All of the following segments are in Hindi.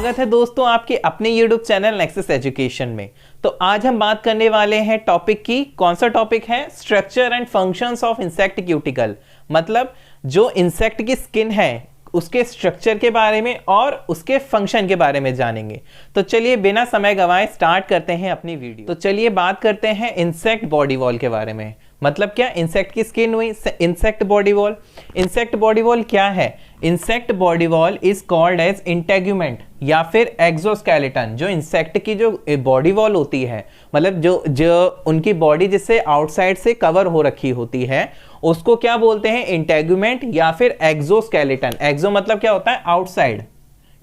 स्वागत है दोस्तों आपके अपने YouTube चैनल नेक्सस एजुकेशन में। तो आज हम बात करने वाले हैं टॉपिक की। कौन सा टॉपिक है? Structure and functions of insect cuticle. मतलब जो इंसेक्ट की स्किन है उसके स्ट्रक्चर के बारे में और उसके फंक्शन के बारे में जानेंगे। तो चलिए बिना समय गंवाए स्टार्ट करते हैं अपनी वीडियो। तो चलिए बात करते हैं इंसेक्ट बॉडी वॉल के बारे में। मतलब क्या? इंसेक्ट की स्किन हुई insect body wall. Insect body wall क्या है? Insect body wall is called as integument या फिर एक्सोस्केलेटन। जो इंसेक्ट की जो बॉडी वॉल होती है, मतलब जो उनकी बॉडी जिससे आउटसाइड से कवर हो रखी होती है, उसको क्या बोलते हैं? इंटेग्यूमेंट या फिर एक्सोस्केलेटन। एक्सो मतलब क्या होता है? आउटसाइड,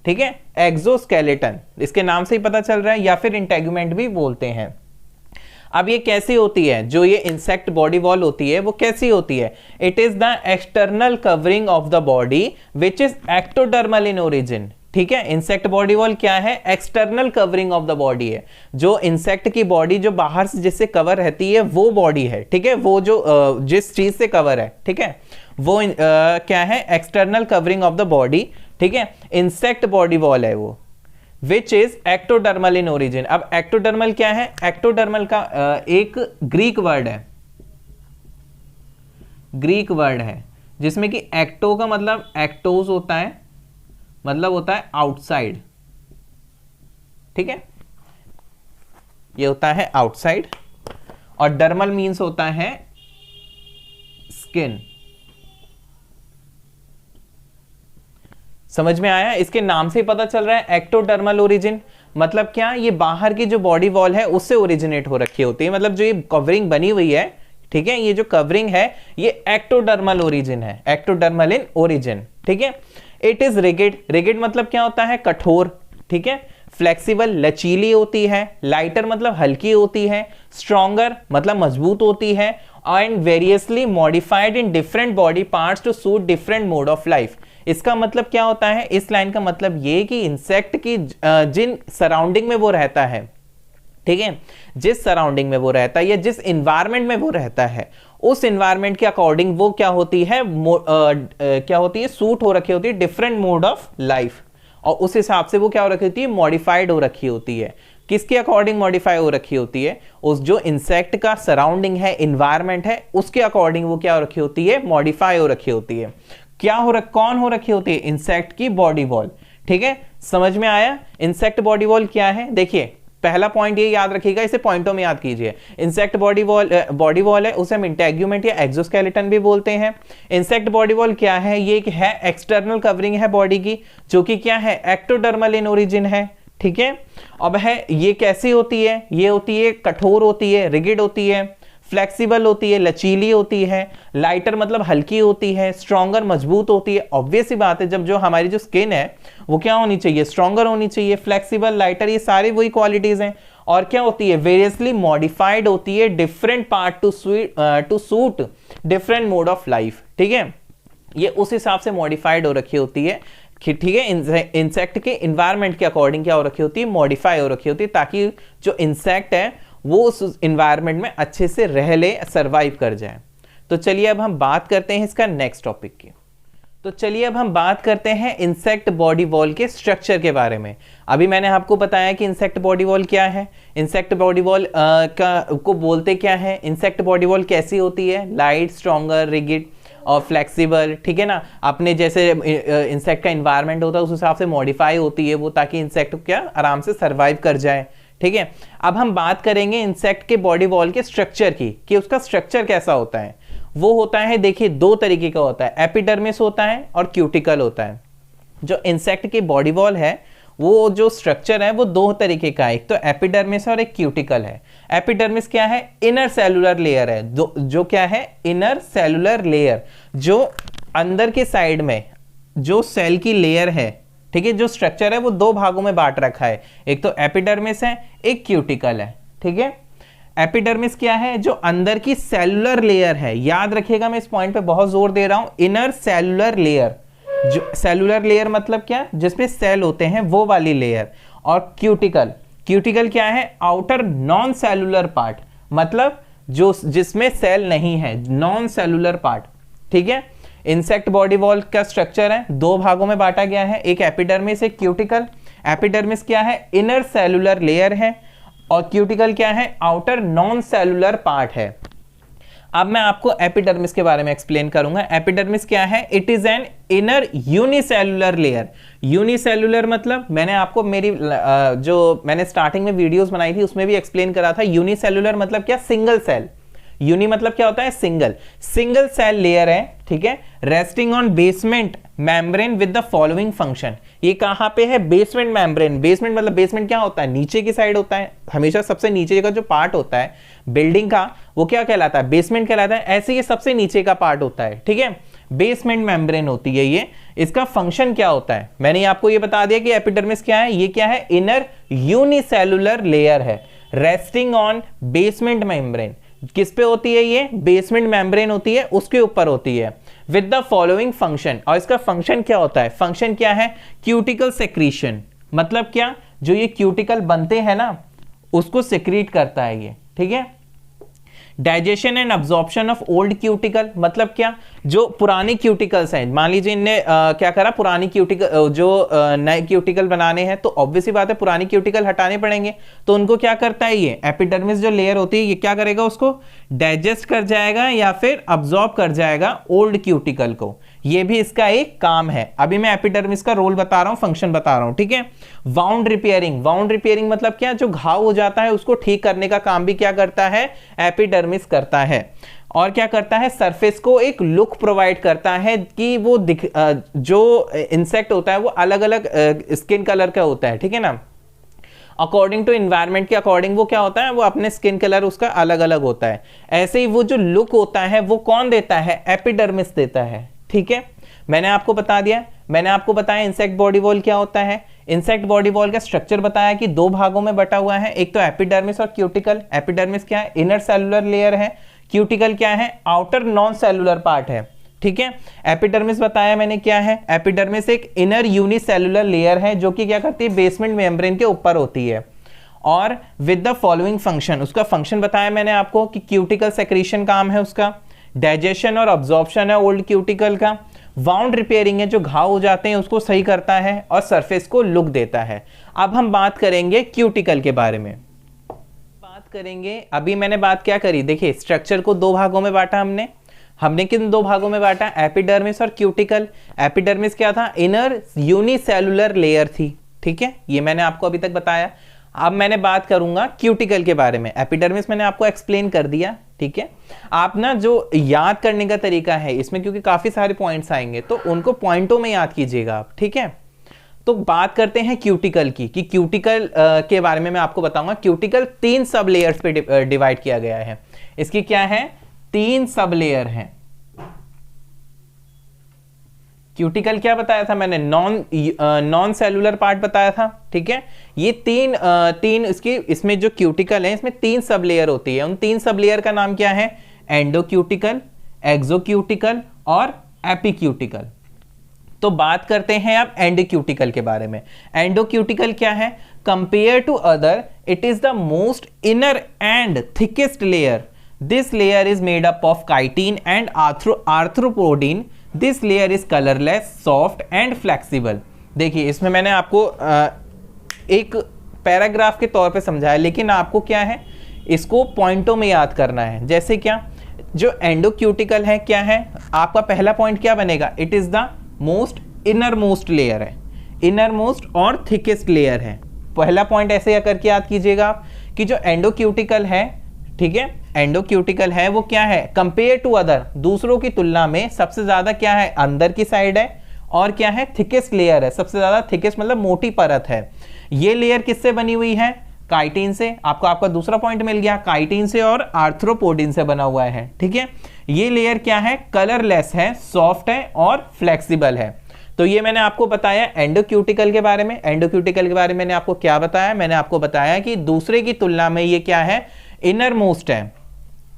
ठीक है। एक्सोस्केलेटन इसके नाम से ही पता चल रहा है, या फिर इंटेग्यूमेंट भी बोलते हैं। अब ये कैसी होती है? जो ये इंसेक्ट बॉडी वॉल होती है वो कैसी होती है? It is the external covering of the body which is ectodermal in origin. ठीक है, इंसेक्ट बॉडी वॉल क्या है? External covering of the body है। जो इंसेक्ट की बॉडी जो बाहर से जिससे कवर रहती है वो बॉडी है, ठीक है। वो जो जिस चीज से कवर है, ठीक है, वो क्या है? External covering of the body, ठीक है। इंसेक्ट बॉडी वॉल है वो, which is ectodermal in origin. अब एक्टोडर्मल क्या है? एक्टोडर्मल का एक ग्रीक वर्ड है, ग्रीक वर्ड है जिसमें कि एक्टो का मतलब एक्टोस होता है, मतलब होता है आउटसाइड, ठीक है, ये होता है आउटसाइड। और डर्मल मीन्स होता है स्किन। समझ में आया? इसके नाम से ही पता चल रहा है एक्टोडर्मल ओरिजिन। मतलब क्या? ये बाहर की जो बॉडी वॉल है उससे ओरिजिनेट हो रखी होती है। मतलब जो ये कवरिंग बनी हुई है, ठीक है, ये जो कवरिंग है ये एक्टोडर्मल ओरिजिन है, एक्टोडर्मल इन ओरिजिन, ठीक है। It is rigid. रिगिड मतलब क्या होता है? कठोर, ठीक है। फ्लेक्सिबल लचीली होती है। लाइटर मतलब हल्की होती है। स्ट्रॉन्गर मतलब मजबूत होती है। And variously modified in different body parts to suit different mode of life. इसका मतलब क्या होता है? इस लाइन का मतलब ये कि इंसेक्ट की जिन सराउंडिंग में वो रहता है, ठीक है, जिस सराउंडिंग में वो रहता है या जिस इन्वायरमेंट में वो रहता है, उस इन्वायरमेंट के अकॉर्डिंग वो क्या होती है? क्या होती है? सूट हो रखी होती है डिफरेंट मोड ऑफ लाइफ। और उस हिसाब से वो क्या हो रखी होती है? मॉडिफाइड हो रखी होती है। किसके अकॉर्डिंग मॉडिफाई हो रखी होती है? उस जो इंसेक्ट का सराउंडिंग है, इन्वायरमेंट है, उसके अकॉर्डिंग वो क्या हो रखी होती है? मॉडिफाई हो रखी होती है। कौन हो रखी होती है? इंसेक्ट की बॉडी वॉल, ठीक है। समझ में आया? इंसेक्ट बॉडी वॉल क्या है? देखिए पहला पॉइंट ये याद रखिएगा, इसे पॉइंटों में याद कीजिए। इंसेक्ट बॉडी वॉल है, उसे हम इंटेग्यूमेंट या एक्सोस्केलेटन भी बोलते हैं। इंसेक्ट बॉडी वॉल क्या है? ये है एक्सटर्नल कवरिंग है बॉडी की, जो कि क्या है? एक्टोडर्मल इन ओरिजिन है, ठीक है। अब है ये कैसी होती है? ये होती है कठोर होती है, रिगिड होती है, फ्लेक्सिबल होती है, लचीली होती है। लाइटर मतलब हल्की होती है। स्ट्रॉन्गर मजबूत होती है। ऑब्वियस सी बात है, जब जो हमारी जो स्किन है वो क्या होनी चाहिए? स्ट्रॉन्गर होनी चाहिए। फ्लेक्सिबल, लाइटर, ये सारी वही क्वालिटीज हैं। और क्या होती है? वेरियसली मॉडिफाइड होती है different part two suit different mode of life, ठीक है। ये उस हिसाब से मॉडिफाइड हो रखी होती है, ठीक है। इंसेक्ट के इन्वायरमेंट के अकॉर्डिंग क्या हो रखी होती है? मॉडिफाई हो रखी होती है, ताकि जो इंसेक्ट है वो उस इन्वायरमेंट में अच्छे से रह ले, सरवाइव कर जाए। तो चलिए अब हम बात करते हैं इसका नेक्स्ट टॉपिक की। तो चलिए अब हम बात करते हैं इंसेक्ट बॉडी वॉल के स्ट्रक्चर के बारे में। अभी मैंने आपको बताया कि इंसेक्ट बॉडी वॉल क्या है। इंसेक्ट बॉडी वॉल को बोलते क्या है? इंसेक्ट बॉडी वॉल कैसी होती है? लाइट, स्ट्रॉन्गर, रिगिड और फ्लेक्सिबल, ठीक है ना। अपने जैसे इंसेक्ट का इन्वायरमेंट होता है उस हिसाब से मॉडिफाई होती है वो, ताकि इंसेक्ट क्या आराम से सर्वाइव कर जाए, ठीक है। अब हम बात करेंगे इंसेक्ट के बॉडी वॉल के स्ट्रक्चर की, कि उसका स्ट्रक्चर कैसा होता है। वो होता है, देखिए, दो तरीके का होता है। एपिडर्मिस होता है और क्यूटिकल होता है। जो इंसेक्ट की बॉडी वॉल है वो जो स्ट्रक्चर है वो दो तरीके का है, एक तो एपिडर्मिस और एक क्यूटिकल है। एपिडर्मिस क्या है? इनर सेलुलर लेयर है। जो क्या है? इनर सेलुलर लेयर, जो अंदर के साइड में जो सेल की लेयर है, ठीक है, जो स्ट्रक्चर है वो दो भागों में बांट रखा है। एक तो एपिडर्मिस है, एक क्यूटिकल है, ठीक है। एपिडर्मिस क्या है? जो अंदर की सेलुलर लेयर है। याद रखिएगा, मैं इस पॉइंट पे बहुत जोर दे रहा हूं, इनर सेलुलर लेयर। जो सेलुलर लेयर मतलब क्या? जिसमें सेल होते हैं वो वाली लेयर। और क्यूटिकल क्या है? आउटर नॉन सेलुलर पार्ट, मतलब जो जिसमें सेल नहीं है, नॉन सेलुलर पार्ट, ठीक है। इंसेक्ट बॉडी वॉल का स्ट्रक्चर है, दो भागों में बांटा गया है, एक एपिडर्मिस, एक क्यूटिकल। एपिडर्मिस क्या है? इनर सेलुलर लेयर है, और क्यूटिकल क्या है? आउटर नॉन सेलुलर पार्ट है। अब मैं आपको एपिडर्मिस के बारे में एक्सप्लेन करूंगा। एपिडर्मिस क्या है? It is an inner unicellular layer. Unicellular मतलब मैंने आपको मेरी जो मैंने स्टार्टिंग में वीडियोस बनाई थी उसमें भी एक्सप्लेन करा था। यूनिसेलुलर मतलब क्या? Single cell. यूनि मतलब क्या होता है? सिंगल। सिंगल सेल लेयर है, ठीक है, resting on basement membrane with the following function. ये कहां पे है? Basement membrane. बेसमेंट मतलब बेसमेंट क्या होता है? नीचे की साइड होता है, हमेशा सबसे नीचे का जो पार्ट होता है बिल्डिंग का वो क्या कहलाता है? बेसमेंट कहलाता है। ऐसे ये सबसे नीचे का पार्ट होता है, ठीक है, बेसमेंट मेम्ब्रेन होती है ये। इसका फंक्शन क्या होता है? मैंने आपको ये बता दिया कि एपिडर्मिस क्या है। ये क्या है? इनर यूनिसेलुलर लेयर है, रेस्टिंग ऑन बेसमेंट मेम्ब्रेन। किस पे होती है ये? बेसमेंट मेम्ब्रेन होती है, उसके ऊपर होती है, विद द फॉलोइंग फंक्शन। और इसका फंक्शन क्या होता है? फंक्शन क्या है? Cuticle secretion. मतलब क्या? जो ये क्यूटिकल बनते हैं ना उसको सेक्रीट करता है ये, ठीक है। Digestion and absorption of old cuticle मतलब क्या? जो पुरानी क्यूटिकल्स हैं, मान लीजिए इनने क्या करा, पुरानी क्यूटिकल जो नए क्यूटिकल बनाने हैं, तो ऑब्वियस सी बात है पुरानी क्यूटिकल हटाने पड़ेंगे। तो उनको क्या करता है ये एपिडर्मिस जो लेयर होती है ये क्या करेगा? उसको डाइजेस्ट कर जाएगा या फिर अब्जॉर्ब कर जाएगा ओल्ड क्यूटिकल को। ये भी इसका एक काम है। अभी मैं एपिडर्मिस का रोल बता रहा हूं, फंक्शन बता रहा हूं, ठीक है। Wound repairing. वाउंड रिपेयरिंग मतलब क्या? जो घाव हो जाता है उसको ठीक करने का काम भी क्या करता है? एपिडर्मिस करता है। और क्या करता है? सरफेस को एक लुक प्रोवाइड करता है कि वो जो इंसेक्ट होता है वो अलग अलग स्किन कलर का होता है, ठीक है ना। अकॉर्डिंग टू इन्वायरमेंट के अकॉर्डिंग वो क्या होता है? वो अपने स्किन कलर उसका अलग अलग होता है। ऐसे ही वो जो लुक होता है वो कौन देता है? एपिडर्मिस देता है, ठीक है। मैंने आपको बता दिया, मैंने आपको बताया इंसेक्ट बॉडी वॉल क्या होता है। इंसेक्ट बॉडी वॉल का स्ट्रक्चर बताया कि दो भागों में बटा हुआ है, एक तो एपिडर्मिस और क्यूटिकल। एपिडर्मिस क्या है? इनर सेलुलर लेयर है। क्यूटिकल क्या है? आउटर नॉन सेलुलर पार्ट है, ठीक है। एपिडर्मिस बताया मैंने क्या है? एपिडर्मिस एक इनर यूनिसेलुलर लेयर है जो कि क्या करती है? बेसमेंट मेम्ब्रेन के ऊपर होती है, और विद द फॉलोइंग फंक्शन। उसका फंक्शन बताया मैंने आपको कि क्यूटिकल सेक्रीशन काम है उसका, डाइजेशन और अब्जॉर्प्शन है ओल्ड क्यूटिकल का, वाउंड रिपेयरिंग है जो घाव हो जाते हैं उसको सही करता है, और सरफेस को लुक देता है। अब हम बात करेंगे क्यूटिकल के बारे में। बात करेंगे, अभी मैंने बात क्या करी? देखिए स्ट्रक्चर को दो भागों में बांटा हमने किन दो भागों में बांटा? एपिडर्मिस और क्यूटिकल। एपिडर्मिस क्या था? इनर यूनिसेलुलर लेयर थी, ठीक है, ये मैंने आपको अभी तक बताया। अब मैंने बात करूंगा क्यूटिकल के बारे में। एपिडर्मिस मैंने आपको एक्सप्लेन कर दिया, ठीक है। आप ना जो याद करने का तरीका है इसमें, क्योंकि काफी सारे पॉइंट्स आएंगे तो उनको पॉइंटों में याद कीजिएगा आप, ठीक है। तो बात करते हैं क्यूटिकल की, कि क्यूटिकल के बारे में मैं आपको बताऊंगा। क्यूटिकल 3 सब लेयर्स पे डिवाइड किया गया है। इसकी क्या है? 3 सब लेयर हैं। क्यूटिकल क्या बताया था मैंने? नॉन सेलुलर पार्ट बताया था, ठीक है। ये तीन इसमें जो क्यूटिकल है इसमें 3 सब लेयर होती है। उन 3 सब लेयर का नाम क्या है? एंडोक्यूटिकल, एक्सोक्यूटिकल और एपिक्यूटिकल। तो बात करते हैं अब एंडोक्यूटिकल के बारे में। एंडोक्यूटिकल क्या है? Compare to other it is the most inner and thickest layer. This layer is made up of chitin and arthropodin. This layer is colourless, soft and flexible. देखिए इसमें मैंने आपको एक पैराग्राफ के तौर पे समझाया, लेकिन आपको क्या है इसको पॉइंटों में याद करना है। जैसे क्या? जो एंडोक्यूटिकल है क्या है? आपका पहला पॉइंट क्या बनेगा? It is the most inner most layer है, इनर मोस्ट और थिकेस्ट लेयर है। पहला पॉइंट ऐसे करके याद कीजिएगा आप कि जो एंडोक्यूटिकल है, ठीक है, एंडोक्यूटिकल है वो क्या है? कंपेयर टू अदर, दूसरों की तुलना में सबसे ज्यादा क्या है? अंदर की साइड है, और क्या है? थिकेस्ट लेयर है, सबसे ज्यादा थिकेस्ट मतलब मोटी परत है। ये लेयर किससे बनी हुई है? काइटिन से। आपका दूसरा पॉइंट मिल गया, काइटिन से और आर्थ्रोपोडिन से बना हुआ है, ठीक है। ये लेयर क्या है? कलरलेस है, सॉफ्ट है और फ्लेक्सिबल है। तो ये मैंने आपको बताया एंडोक्यूटिकल के बारे में। एंडोक्यूटिकल के बारे में मैंने आपको क्या बताया? मैंने आपको बताया कि दूसरे की तुलना में ये क्या है? इनर मोस्ट है,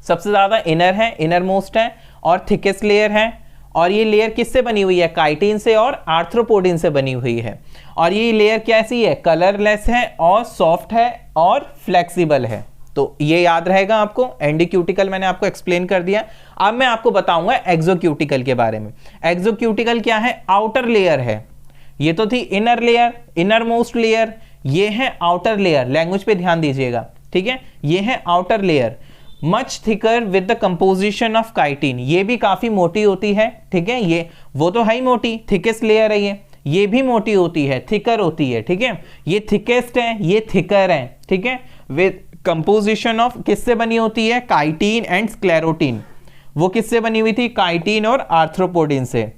सबसे ज्यादा इनर है, इनर मोस्ट है और थिकेस्ट लेयर है। और ये लेयर किससे बनी हुई है? काइटिन से और आर्थ्रोपोडिन से बनी हुई है। और ये लेयर कैसी है? कलरलेस है और सॉफ्ट है और फ्लेक्सिबल है। तो ये याद रहेगा आपको। एंडोक्यूटिकल मैंने आपको एक्सप्लेन कर दिया। अब मैं आपको बताऊंगा एक्सोक्यूटिकल के बारे में। एक्सोक्यूटिकल क्या है? आउटर लेयर है, ये तो थी inner layer, inner most layer, ये है आउटर लेयर, लैंग्वेज पे ध्यान दीजिएगा, ठीक है, ये है outer layer, much thicker with the composition of chitin, ये भी काफी मोटी होती है, ठीक है, ये वो तो है ही मोटी, थिकेस्ट लेयर है ये भी मोटी होती है, थिकर होती है, ठीक है, ये थिकेस्ट है, ये थिकर है, ठीक है, विद कंपोजिशन ऑफ किससे बनी होती है, काइटिन एंड स्क्लेरोटिन, वो किससे बनी हुई थी, काइटिन और आर्थ्रोपोडिन से।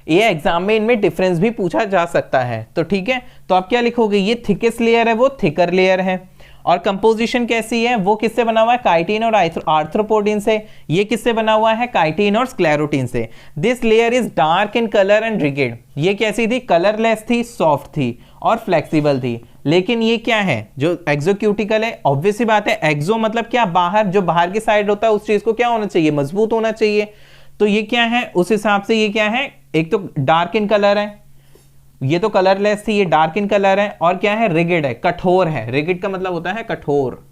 ये एग्जाम में इनमें डिफरेंस भी पूछा जा सकता है, तो ठीक है, तो आप क्या लिखोगे, ये थिकेस्ट लेयर है, वो थिकर लेयर है, और कंपोजिशन कैसी है, वो किससे बना हुआ है, काइटिन और आर्थ्रोपोडिन से, ये किससे बना हुआ है, काइटिन और स्क्लेरोटिन से। This layer is dark in colour and rigid, ये कैसी थी, कलरलेस थी, सॉफ्ट थी और फ्लेक्सिबल थी। लेकिन ये क्या है, जो एक्सोक्यूटिकल है, ऑब्वियस सी बात है, एक्सो मतलब क्या, बाहर, जो बाहर की साइड होता है उस चीज को क्या होना चाहिए, मजबूत होना चाहिए, तो ये क्या है, उस हिसाब से ये क्या है, एक तो डार्क इन कलर है, ये तो कलरलेस थी, ये डार्क इन कलर है, और क्या है, रिगिड है, कठोर है, रिगिड का मतलब होता है कठोर,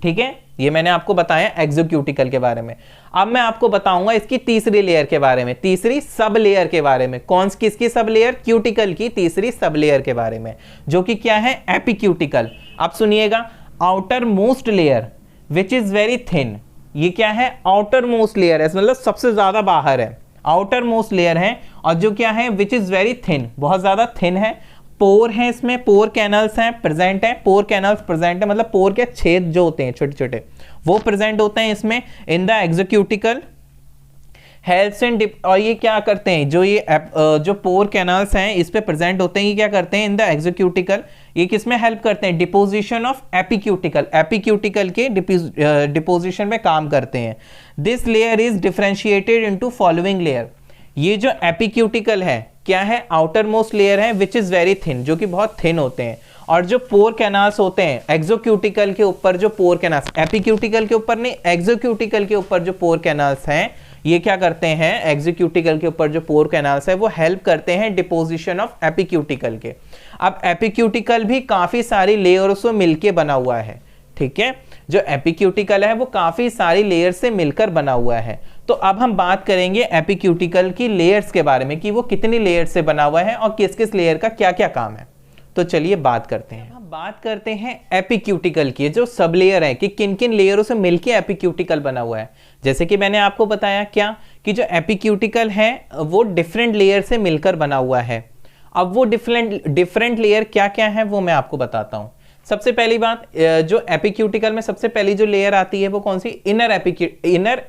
ठीक है, ये मैंने आपको बताया एक्सोक्यूटिकल के बारे में। अब मैं आपको बताऊंगा इसकी तीसरी लेयर के बारे में, तीसरी सब लेयर के बारे में, कौन किसकी सब लेयर, क्यूटिकल की तीसरी सब लेयर के बारे में, जो कि क्या है, एपिक्यूटिकल। आप सुनिएगा, outer most layer which is very thin, ये क्या है, आउटर मोस्ट लेयर है, मतलब सबसे ज्यादा बाहर है, आउटर मोस्ट लेयर है, और जो क्या है, विच इज वेरी थिन, बहुत ज्यादा थिन है, पोर है, इसमें पोर कैनल्स हैं प्रेजेंट है, पोर कैनल्स प्रेजेंट है, मतलब पोर के छेद जो होते हैं छोटे छोटे वो प्रेजेंट होते हैं इसमें इन द एक्सोक्यूटिकल, हेल्प्स एंड, और ये क्या करते हैं, जो ये जो पोर कैनल्स हैं इस पे प्रेजेंट होते हैं, ये क्या करते हैं इन द एक्सोक्यूटिकल, ये किसमें हेल्प करते हैं, डिपोजिशन ऑफ एपिक्यूटिकल, एपिक्यूटिकल के डिपोजिशन में काम करते हैं। This layer is differentiated into following layer, ये जो एपिक्यूटिकल है क्या है, आउटर मोस्ट लेयर है, विच इज वेरी थिन, जो कि बहुत थिन होते हैं, और जो पोर कैनाल्स होते हैं एक्सोक्यूटिकल के ऊपर, जो पोर कैनाल्स, एपिक्यूटिकल के ऊपर नहीं, एक्सोक्यूटिकल के ऊपर जो पोर कैनाल्स हैं, ये क्या करते हैं, एक्सोक्यूटिकल के ऊपर जो पोर कैनाल्स है वो हेल्प करते हैं डिपोजिशन ऑफ एपिक्यूटिकल के। अब एपिक्यूटिकल भी काफी सारी लेयरों से मिलके बना हुआ है, ठीक है, जो एपिक्यूटिकल है वो काफी सारी लेयर से मिलकर बना हुआ है। तो अब हम बात करेंगे एपिक्यूटिकल की लेयर्स के बारे में, कि वो कितनी लेयर से बना हुआ है और किस किस लेयर का क्या क्या काम है। तो चलिए बात करते हैं, हम बात करते हैं एपिक्यूटिकल की, जो सब लेयर है, कि किन किन लेयरों से मिलके एपिक्यूटिकल बना हुआ है। जैसे कि मैंने आपको बताया क्या, कि जो एपिक्यूटिकल है वो डिफरेंट लेयर से मिलकर बना हुआ है। अब वो डिफरेंट लेयर क्या क्या है वो मैं आपको बताता हूं। सबसे पहली बात, जो एपिक्यूटिकल में सबसे पहली जो लेयर आती है वो कौन सी, इनर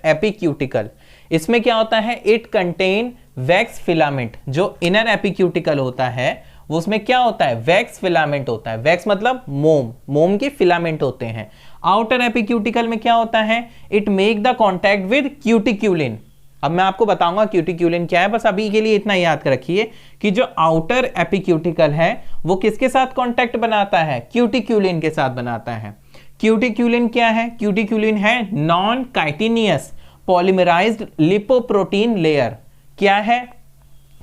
एपिक्यूटिकल। इसमें क्या होता है, इट कंटेन वैक्स फिलामेंट, जो इनर एपिक्यूटिकल होता है वो उसमें क्या होता है, वैक्स फिलामेंट होता है, वैक्स मतलब मोम के फिलामेंट होते हैं। आउटर एपिक्यूटिकल में क्या होता है, it make the contact with cuticulin. अब मैं आपको बताऊंगा क्यूटिक्यूलिन क्या है, बस अभी के लिए इतना याद रखिए कि जो आउटर एपिक्यूटिकल है वो किसके साथ कांटेक्ट बनाता है, क्यूटिक्यूलिन के साथ बनाता है। क्यूटिक्यूलिन क्या है, क्यूटिक्यूलिन है नॉन काइटिनियस पॉलीमराइज्ड लिपोप्रोटीन लेयर। क्या है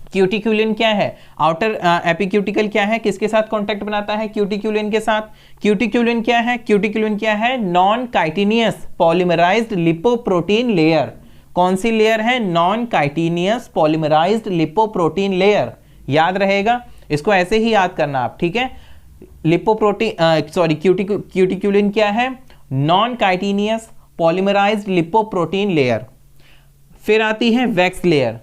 क्यूटिक्यूलिन, क्या है आउटर एपिक्यूटिकल, क्या है किसके साथ कांटेक्ट बनाता है, क्यूटिक्यूलिन के साथ। क्यूटिक्यूलिन क्या है, क्यूटिक्यूलिन क्या है, नॉन काइटिनियस पॉलीमराइज्ड लिपोप्रोटीन लेयर। कौन सी लेयर है, नॉन काइटिनियस पॉलीमराइज्ड लिपोप्रोटीन लेयर। याद रहेगा, इसको ऐसे ही याद करना आप, ठीक है। लिपोप्रोटीन सॉरी क्यूटिक्यूलिन क्या है, नॉन काइटिनियस पॉलीमराइज्ड लिपोप्रोटीन लेयर। फिर आती है वैक्स लेयर,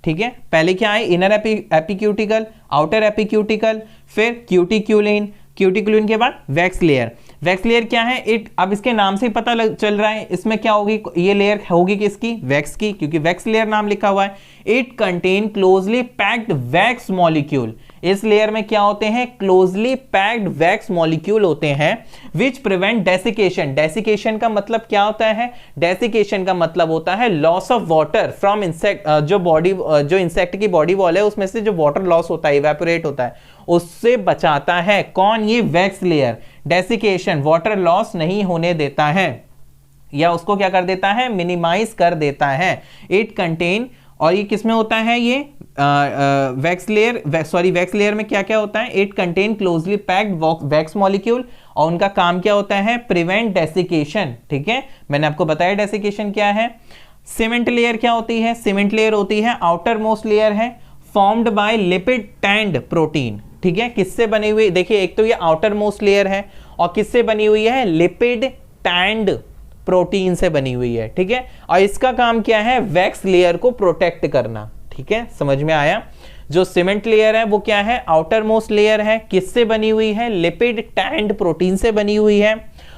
ठीक है। पहले क्या है, इनर एपिक्यूटिकल, आउटर एपिक्यूटिकल, फिर क्यूटिक्यूलिन, क्यूटिक्यूलिन के बाद वैक्स लेयर। वैक्स लेयर क्या है, इट, अब इसके नाम से ही पता चल रहा है इसमें क्या होगी, ये लेयर होगी किसकी, वैक्स की, क्योंकि वैक्स लेयर नाम लिखा हुआ है। It contain closely packed wax molecule. इस लेयर में क्या होते हैं, क्लोजली पैक्ड वैक्स मॉलिक्यूल होते हैं विच प्रिवेंट डेसिकेशन। डेसिकेशन का मतलब क्या होता है, डेसिकेशन का मतलब होता है loss of water from insect. जो इंसेक्ट की बॉडी वॉल है उसमें से जो वाटर लॉस होता है, इवेपोरेट होता है, उससे बचाता है कौन, ये wax layer. Desiccation, water loss नहीं होने देता है, या उसको क्या कर देता है, मिनिमाइज कर देता है। इट कंटेन, और ये किसमें होता है, ये wax layer, sorry wax layer में क्या क्या होता है, it contain closely packed wax molecule, और उनका काम क्या होता है, प्रिवेंट डेसिकेशन, ठीक है। मैंने आपको बताया डेसिकेशन क्या है। सीमेंट लेयर क्या होती है, सीमेंट लेयर होती है आउटर मोस्ट लेयर है, formed by lipid stand protein. ठीक है, किससे बनी हुई, देखिए एक तो ये आउटर मोस्ट लेयर है और किससे बनी हुई है, लिपिड टैंड प्रोटीन से बनी हुई है। ठीक है, और इसका काम क्या है, वैक्स लेयर को प्रोटेक्ट करना। ठीक है, समझ में आया। जो सीमेंट लेयर है वो क्या है, आउटर मोस्ट लेयर है, किससे बनी हुई है, लिपिड टैंड प्रोटीन से बनी हुई है।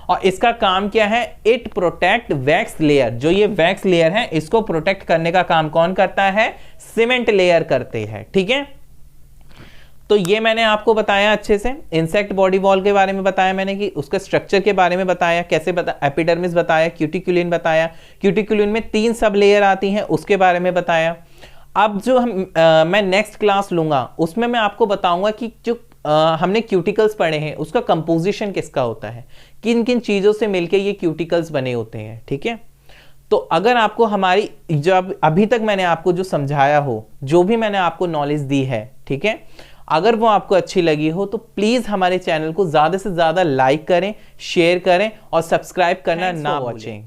और इसका काम क्या है, इट प्रोटेक्ट वैक्स लेयर। जो ये वैक्स लेयर है इसको प्रोटेक्ट करने का काम कौन करता है, सीमेंट लेयर करते हैं। ठीक है, तो ये मैंने आपको बताया अच्छे से, इंसेक्ट बॉडी वॉल के बारे में बताया मैंने, कि उसके स्ट्रक्चर के बारे में बताया, कैसे एपिडर्मिस बताया, क्यूटिकुलिन बताया, क्यूटिकुलिन में 3 सब लेयर आती हैं उसके बारे में बताया। अब जो मैं नेक्स्ट क्लास लूंगा उसमें मैं आपको बताऊंगा कि जो हमने क्यूटिकल्स पढ़े हैं उसका कंपोजिशन किसका होता है, किन किन चीजों से मिलके ये क्यूटिकल्स बने होते हैं। ठीक है, तो अगर आपको हमारी जो अभी तक मैंने आपको जो समझाया हो, जो भी मैंने आपको नॉलेज दी है, ठीक है, अगर वो आपको अच्छी लगी हो तो प्लीज हमारे चैनल को ज्यादा से ज्यादा लाइक करें, शेयर करें और सब्सक्राइब करना ना भूलें।